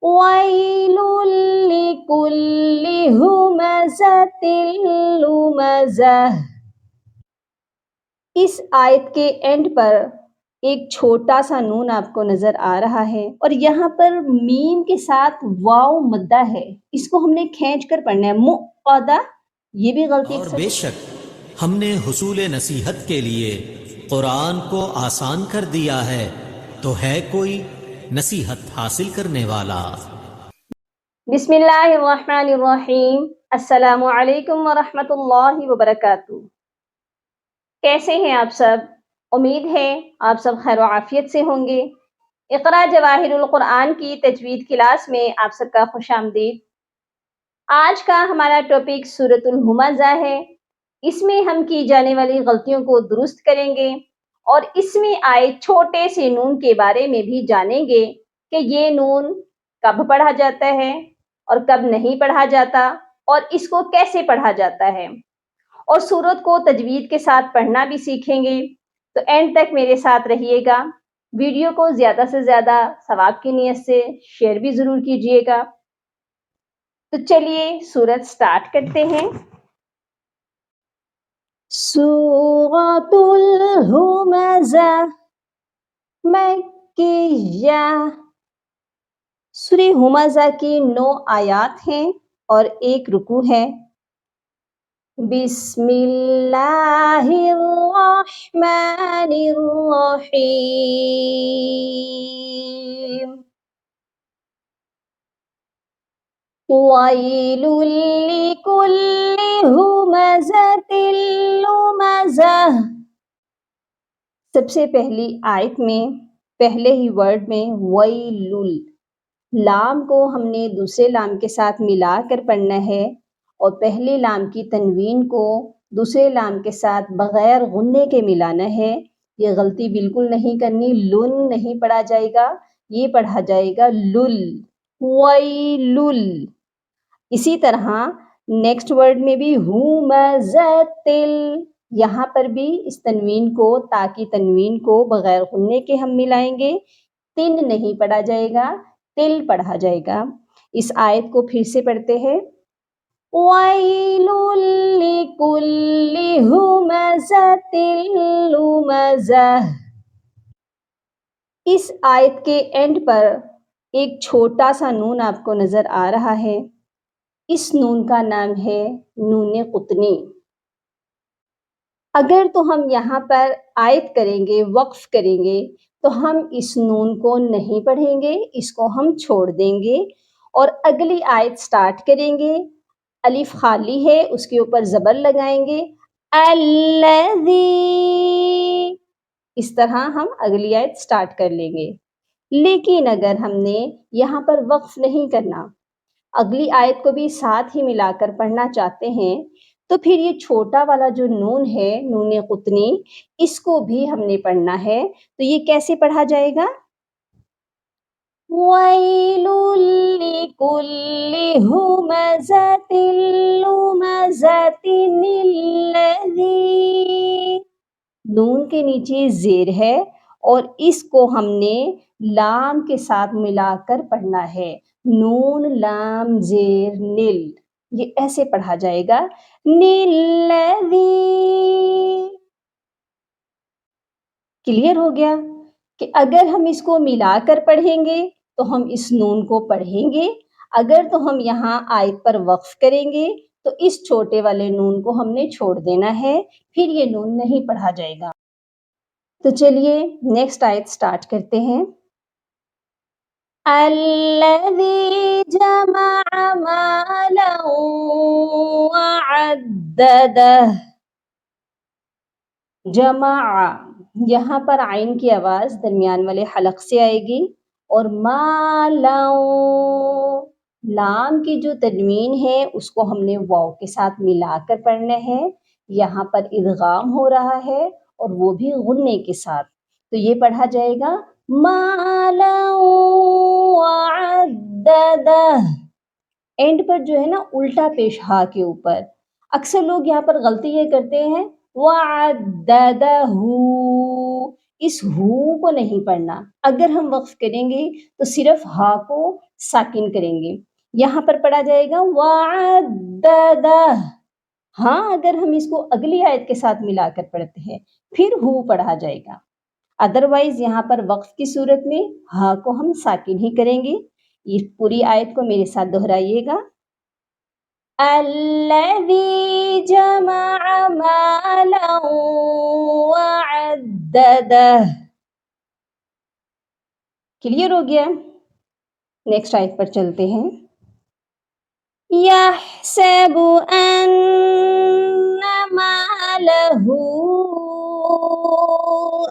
وَيْلٌ لِكُلِّ ہُمَزَةٍ لُمَزَةٍ۔ اس آیت کے اینڈ پر ایک چھوٹا سا نون آپ کو نظر آ رہا ہے اور یہاں پر میم کے ساتھ واو مدہ ہے، اس کو ہم نے کھینچ کر پڑھنا ہے مقدہ۔ یہ بھی غلطی اور بے شک ہم نے حصول نصیحت کے لیے قرآن کو آسان کر دیا ہے، تو ہے کوئی نصیحت حاصل کرنے والا؟ بسم اللہ الرحمن الرحیم۔ السلام علیکم ورحمۃ اللہ وبرکاتہ۔ کیسے ہیں آپ سب؟ امید ہے آپ سب خیر و عافیت سے ہوں گے۔ اقرا جواہر القرآن کی تجوید کلاس میں آپ سب کا خوش آمدید۔ آج کا ہمارا ٹاپک سورۃ الہمزہ ہے۔ اس میں ہم کی جانے والی غلطیوں کو درست کریں گے اور اس میں آئے چھوٹے سے نون کے بارے میں بھی جانیں گے کہ یہ نون کب پڑھا جاتا ہے اور کب نہیں پڑھا جاتا اور اس کو کیسے پڑھا جاتا ہے، اور سورت کو تجوید کے ساتھ پڑھنا بھی سیکھیں گے۔ تو اینڈ تک میرے ساتھ رہیے گا۔ ویڈیو کو زیادہ سے زیادہ ثواب کی نیت سے شیئر بھی ضرور کیجیے گا۔ تو چلیے سورت سٹارٹ کرتے ہیں۔ سورۃ الہمزہ مکیہ۔ سورہ ہمزہ کی 9 آیات ہیں اور 1 رکوع ہے۔ بسم اللہ الرحمن الرحیم۔ وَيْلٌ لِكُلِّ ہُمَزَةٍ لُمَزَةٍ۔ سب سے پہلی آیت میں پہلے ہی ورڈ میں وَيْلٌ، لام کو ہم نے دوسرے لام کے ساتھ ملا کر پڑھنا ہے اور پہلے لام کی تنوین کو دوسرے لام کے ساتھ بغیر غنّے کے ملانا ہے۔ یہ غلطی بالکل نہیں کرنی، لن نہیں پڑھا جائے گا، یہ پڑھا جائے گا لل، وَيْلُل۔ اسی طرح نیکسٹ ورڈ میں بھی ہُمَزَةٍ، یہاں پر بھی اس تنوین کو، تا کی تنوین کو بغیر غنّے کے ہم ملائیں گے، تن نہیں پڑھا جائے گا، تل پڑھا جائے گا۔ اس آیت کو پھر سے پڑھتے ہیں۔ وَيْلٌ لِكُلِّ ہُمَزَةٍ لُمَزَةٍ۔ اس آیت کے اینڈ پر ایک چھوٹا سا نون آپ کو نظر آ رہا ہے، اس نون کا نام ہے نون قطنی۔ اگر تو ہم یہاں پر آیت کریں گے، وقف کریں گے، تو ہم اس نون کو نہیں پڑھیں گے، اس کو ہم چھوڑ دیں گے اور اگلی آیت سٹارٹ کریں گے۔ الف خالی ہے، اس کے اوپر زبر لگائیں گے، الذی، اس طرح ہم اگلی آیت سٹارٹ کر لیں گے۔ لیکن اگر ہم نے یہاں پر وقف نہیں کرنا، اگلی آیت کو بھی ساتھ ہی ملا کر پڑھنا چاہتے ہیں، تو پھر یہ چھوٹا والا جو نون ہے، نون قطنی، اس کو بھی ہم نے پڑھنا ہے۔ تو یہ کیسے پڑھا جائے گا؟ وَيْلٌ لِكُلِّ ہُمَزَةٍ لُمَزَةٍ الَّذِي، نون کے نیچے زیر ہے اور اس کو ہم نے لام کے ساتھ ملا کر پڑھنا ہے، نون لام زیر نل، یہ ایسے پڑھا جائے گا، نِلَّذِي۔ کلیئر ہو گیا کہ اگر ہم اس کو ملا کر پڑھیں گے تو ہم اس نون کو پڑھیں گے، اگر تو ہم یہاں آیت پر وقف کریں گے تو اس چھوٹے والے نون کو ہم نے چھوڑ دینا ہے، پھر یہ نون نہیں پڑھا جائے گا۔ تو چلیے نیکسٹ آیت سٹارٹ کرتے ہیں۔ الذی جمع مالا وعددہ۔ جمع، یہاں پر عین کی آواز درمیان والے حلق سے آئے گی اور مالا، لام کی جو تنوین ہے اس کو ہم نے واو کے ساتھ ملا کر پڑھنا ہے، یہاں پر ادغام ہو رہا ہے اور وہ بھی غنّے کے ساتھ، تو یہ پڑھا جائے گا مالا وعددہ۔ اینڈ پر جو ہے نا الٹا پیش ہا کے اوپر، اکثر لوگ یہاں پر غلطی یہ کرتے ہیں وعددہ، اس ہو کو نہیں پڑھنا. اگر ہم وقف کریں گے تو صرف ہا کو ساکن کریں گے. یہاں پر پڑھا جائے گا وعددہ. ہاں اگر ہم اس کو اگلی آیت کے ساتھ ملا کر پڑھتے ہیں پھر ہو پڑھا جائے گا. ادروائز یہاں پر وقف کی صورت میں ہا کو ہم ساکن ہی کریں گے. یہ پوری آیت کو میرے ساتھ دہرائیے گا. الذی جمع مالا وعددہ. کلیئر ہو گیا؟ نیکسٹ آیت پر چلتے ہیں. یحسب ان مالہ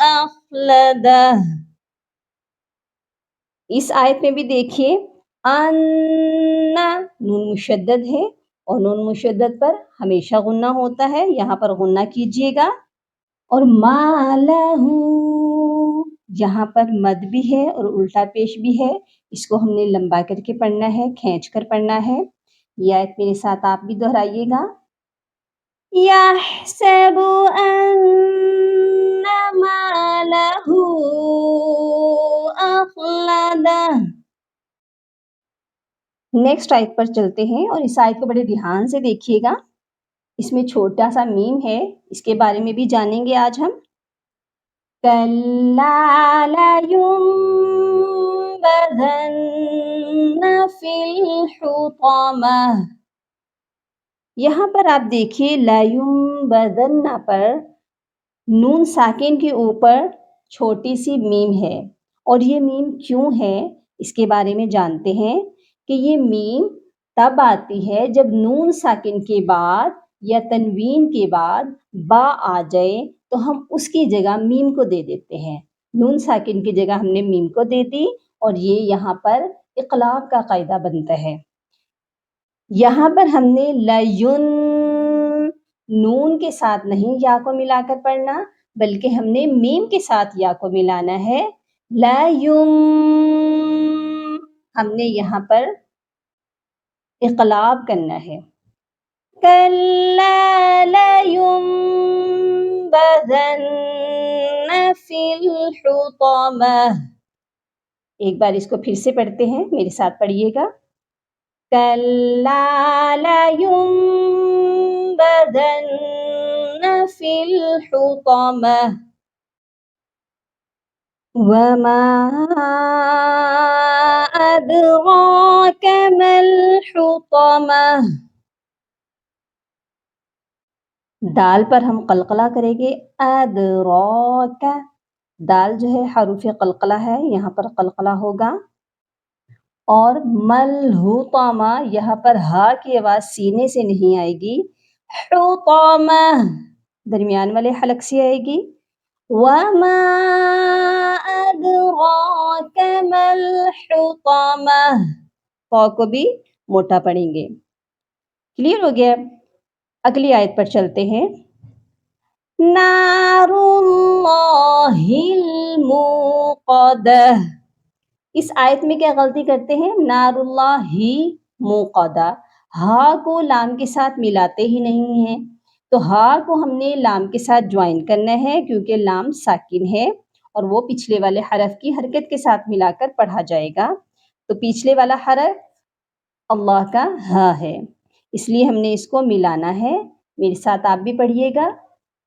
اخلدہ. اس آیت میں بھی دیکھیے ان نون مشدد ہے اور نون مشدد پر ہمیشہ غنہ ہوتا ہے. یہاں پر غنہ کیجیے گا. اور مالہ یہاں پر مد بھی ہے اور الٹا پیش بھی ہے. اس کو ہم نے لمبا کر کے پڑھنا ہے, کھینچ کر پڑھنا ہے. یہ آیت میرے ساتھ آپ بھی دہرائیے گا. یحسب ان مالہ اخلدہ. نیکسٹ آیت پر چلتے ہیں اور اس آیت کو بڑے دھیان سے دیکھیے گا. اس میں چھوٹا سا میم ہے, اس کے بارے میں بھی جانیں گے آج ہم. کَلَّا لَيُنبَذَنَّ فِي الْحُطَمَةِ. یہاں پر آپ دیکھیے لَيُنبَذَنَّ پر نون ساکن کے اوپر چھوٹی سی میم ہے. اور یہ میم کیوں ہے اس کے بارے میں جانتے ہیں کہ یہ میم تب آتی ہے جب نون ساکن کے بعد یا تنوین کے بعد با آ جائے تو ہم اس کی جگہ میم کو دے دیتے ہیں. نون ساکن کی جگہ ہم نے میم کو دے دی اور یہ یہاں پر اقلاب کا قاعدہ بنتا ہے. یہاں پر ہم نے لَيُن نون کے ساتھ نہیں یا کو ملا کر پڑھنا بلکہ ہم نے میم کے ساتھ یا کو ملانا ہے. لَيُم ہم نے یہاں پر اقلاب کرنا ہے. کَلَّا لَيُنبَذَنَّ فِي الْحُطَمَةِ. ایک بار اس کو پھر سے پڑھتے ہیں, میرے ساتھ پڑھیے گا. کَلَّا لَيُنبَذَنَّ فِي الْحُطَمَةِ. وَمَا أَدْرَاكَ مَا الْحُطَمَةُ. دال پر ہم قلقلہ کریں گے. ادراک. دال جو ہے حروف قلقلہ ہے, یہاں پر قلقلہ ہوگا. اور ملحوطمہ یہاں پر ہا کی آواز سینے سے نہیں آئے گی, حطمہ درمیان والے حلق سے آئے گی. وَمَا أَدْرَاكَ مَا الْحُطَمَةُ. قَ کو بھی موٹا پڑھیں گے. کلیئر ہو گیا؟ اگلی آیت پر چلتے ہیں. نار اللہ الموقدہ. اس آیت میں کیا غلطی کرتے ہیں؟ نار اللہ ہی موقدہ. ہا کو لام کے ساتھ ملاتے ہی نہیں ہیں, تو ہا کو ہم نے لام کے ساتھ جوائن کرنا ہے کیونکہ لام ساکن ہے اور وہ پچھلے والے حرف کی حرکت کے ساتھ ملا کر پڑھا جائے گا. تو پچھلے والا حرف اللہ کا ہا ہے, اس لیے ہم نے اس کو ملانا ہے. میرے ساتھ آپ بھی پڑھیے گا.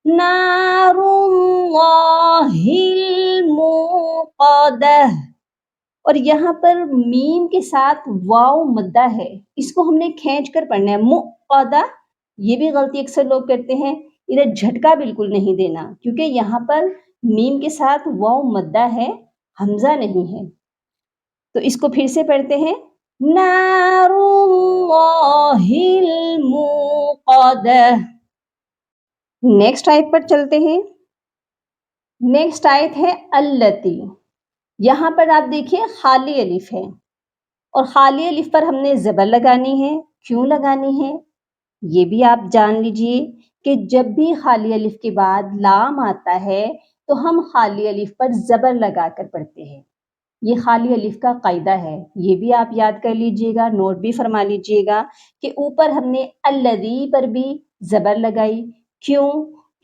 نار اللہ الموقدہ. اور یہاں پر میم کے ساتھ واو مدہ ہے, اس کو ہم نے کھینچ کر پڑھنا ہے. موقدہ. یہ بھی غلطی اکثر لوگ کرتے ہیں, ادھر جھٹکا بالکل نہیں دینا کیونکہ یہاں پر میم کے ساتھ واو مدہ ہے, حمزہ نہیں ہے. تو اس کو پھر سے پڑھتے ہیں. نار اللہ الموقدہ. نیکسٹ آیت پر چلتے ہیں. نیکسٹ آیت ہے التی. یہاں پر آپ دیکھیے خالی الف ہے اور خالی الف پر ہم نے زبر لگانی ہے. کیوں لگانی ہے یہ بھی آپ جان لیجئے کہ جب بھی خالی الف کے بعد لام آتا ہے تو ہم خالی الف پر زبر لگا کر پڑھتے ہیں. یہ خالی الف کا قاعدہ ہے, یہ بھی آپ یاد کر لیجئے گا, نوٹ بھی فرما لیجئے گا کہ اوپر ہم نے الذی پر بھی زبر لگائی. کیوں؟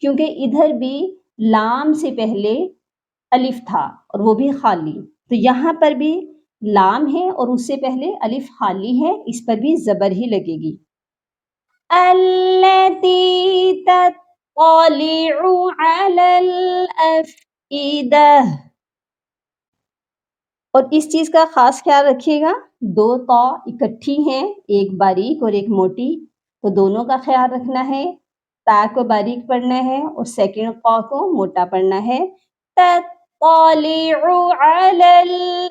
کیونکہ ادھر بھی لام سے پہلے الف تھا اور وہ بھی خالی، تو یہاں پر بھی لام ہے اور اس سے پہلے الف خالی ہے، اس پر بھی زبر ہی لگے گی۔ التی تطلع علی الافئدہ، اور اس چیز کا خاص خیال رکھیے گا، دو تا اکٹھی ہیں، ایک باریک اور ایک موٹی، تو دونوں کا خیال رکھنا ہے، تا کو باریک پڑھنا ہے اور سیکنڈ قا کو موٹا پڑھنا ہے۔ تطلع علی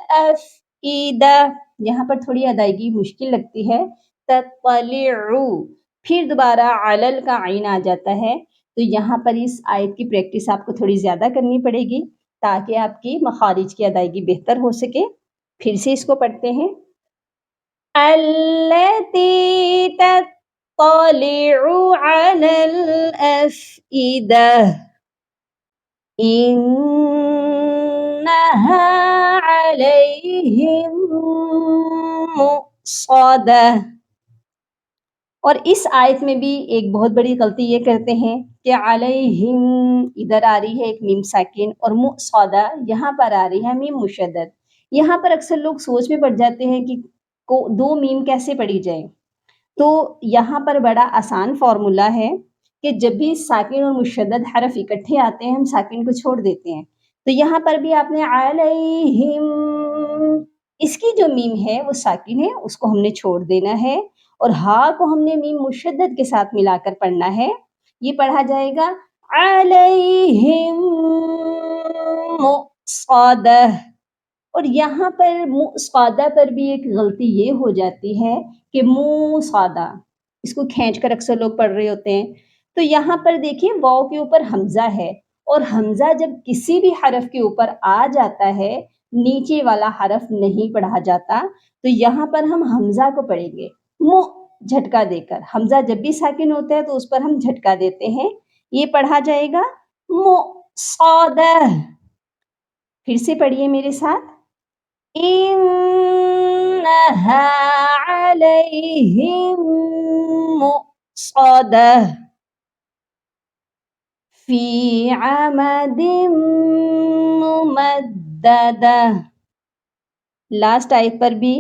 الافئدہ، یہاں پر تھوڑی ادائیگی مشکل لگتی ہے، تطلع، پھر دوبارہ علل کا عین آ جاتا ہے، تو یہاں پر اس آیت کی پریکٹس آپ کو تھوڑی زیادہ کرنی پڑے گی تاکہ آپ کی مخارج کی ادائیگی بہتر ہو سکے۔ پھر سے اس کو پڑھتے ہیں، التی تطلع علی الافئدہ انہا علیہم مؤصدہ۔ اور اس آیت میں بھی ایک بہت بڑی غلطی یہ کرتے ہیں کہ علیہم ادھر آ رہی ہے ایک میم ساکن اور مؤصدہ یہاں پر آ رہی ہے میم مشدد۔ یہاں پر اکثر لوگ سوچ میں پڑ جاتے ہیں کہ دو میم کیسے پڑھی جائے، تو یہاں پر بڑا آسان فارمولا ہے کہ جب بھی ساکن اور مشدد حرف اکٹھے آتے ہیں ہم ساکن کو چھوڑ دیتے ہیں، تو یہاں پر بھی آپ نے علیہم، اس کی جو میم ہے وہ ساکن ہے، اس کو ہم نے چھوڑ دینا ہے، اور ہا کو ہم نے میم مشدد کے ساتھ ملا کر پڑھنا ہے، یہ پڑھا جائے گا علیہم مؤصدہ۔ اور یہاں پر مؤصدہ پر بھی ایک غلطی یہ ہو جاتی ہے کہ مؤصدہ، اس کو کھینچ کر اکثر لوگ پڑھ رہے ہوتے ہیں، تو یہاں پر دیکھیں واو کے اوپر حمزہ ہے، اور حمزہ جب کسی بھی حرف کے اوپر آ جاتا ہے نیچے والا حرف نہیں پڑھا جاتا، تو یہاں پر ہم حمزہ کو پڑھیں گے مو، جھٹکا دے کر، حمزہ جب بھی ساکن ہوتا ہے تو اس پر ہم جھٹکا دیتے ہیں، یہ پڑھا جائے گا مؤصدہ۔ پھر سے پڑھیے میرے ساتھ، انہا علیہم مؤصدہ فی عمد ممددہ۔ لاسٹ آیت پر بھی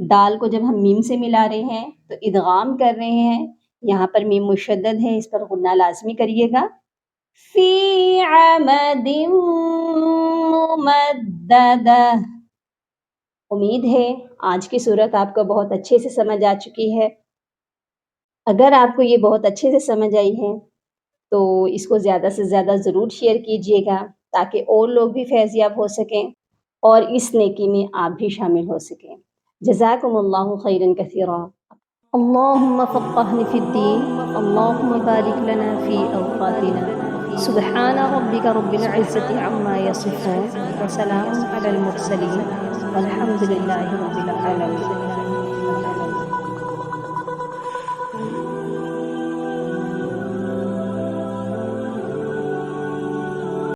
دال کو جب ہم میم سے ملا رہے ہیں تو ادغام کر رہے ہیں، یہاں پر میم مشدد ہے، اس پر غنہ لازمی کریے گا، فی عمد ممددہ۔ امید ہے آج کی صورت آپ کو بہت اچھے سے سمجھ آ چکی ہے۔ اگر آپ کو یہ بہت اچھے سے سمجھ آئی ہے تو اس کو زیادہ سے زیادہ ضرور شیئر کیجیے گا تاکہ اور لوگ بھی فیض یاب ہو سکیں اور اس نیکی میں آپ بھی شامل ہو سکیں۔ جزاکم اللہ خیرا کثیرا۔ اللہم فقہنا فی الدین، اللہم بارک لنا فی اوقاتنا، سبحان ربک رب العزة عما یصفون، وسلام علی المرسلین، والحمد للہ رب العالمین۔